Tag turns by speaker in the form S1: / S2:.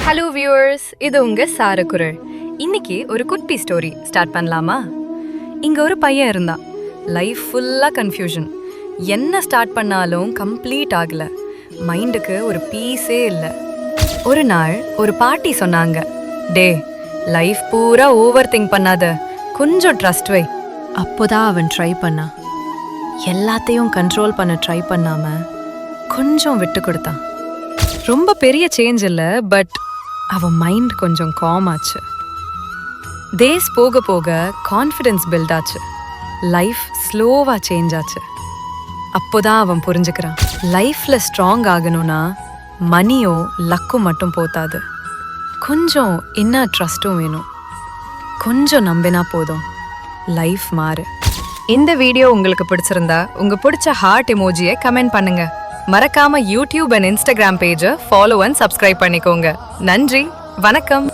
S1: Hello viewers, இது உங்க சாரக்குரல். இன்னைக்கு ஒரு குட்டி ஸ்டோரி ஸ்டார்ட் பண்ணலாமா? இங்க ஒரு பையன் இருந்தான். லைஃப் ஃபுல்லா கன்ஃபியூஷன். என்ன ஸ்டார்ட் பண்ணாலும் கம்ப்ளீட் ஆகல. மைண்டுக்கு ஒரு பீஸே இல்லை. ஒரு நாள் ஒரு பாட்டி சொன்னாங்க, டே, லைஃப் பூரா ஓவர் திங்க் பண்ணாத, கொஞ்சம் ட்ரஸ்ட் வை. அப்போதான் அவன் ட்ரை பண்ணான். எல்லாத்தையும் கண்ட்ரோல் பண்ண ட்ரை பண்ணாம கொஞ்சம் விட்டு கொடுத்தான். ரொம்ப பெரிய சேஞ்ச் இல்லை, பட் அவன் மைண்ட் கொஞ்சம் காம் ஆச்சு. டேஸ் போக போக கான்ஃபிடென்ஸ் பில்ட் ஆச்சு. லைஃப் ஸ்லோவா சேஞ்ச் ஆச்சு. அப்போதான் அவன் புரிஞ்சுக்கிறான், லைஃப்ல ஸ்ட்ராங் ஆகணும்னா மணியோ லக்கும் மட்டும் போதாது. கொஞ்சம் இன்னர் ட்ரஸ்ட்டும் வேணும். கொஞ்சம் நம்பினா போதும், லைஃப் மாறு. இந்த வீடியோ உங்களுக்கு பிடிச்சிருந்தா உங்க பிடிச்ச ஹார்ட் எமோஜியை கமெண்ட் பண்ணுங்க. மறக்காம யூடியூப் அண்ட் இன்ஸ்டாகிராம் பேஜை ஃபாலோ அண்ட் சப்ஸ்கிரைப் பண்ணிக்கோங்க. நன்றி, வணக்கம்.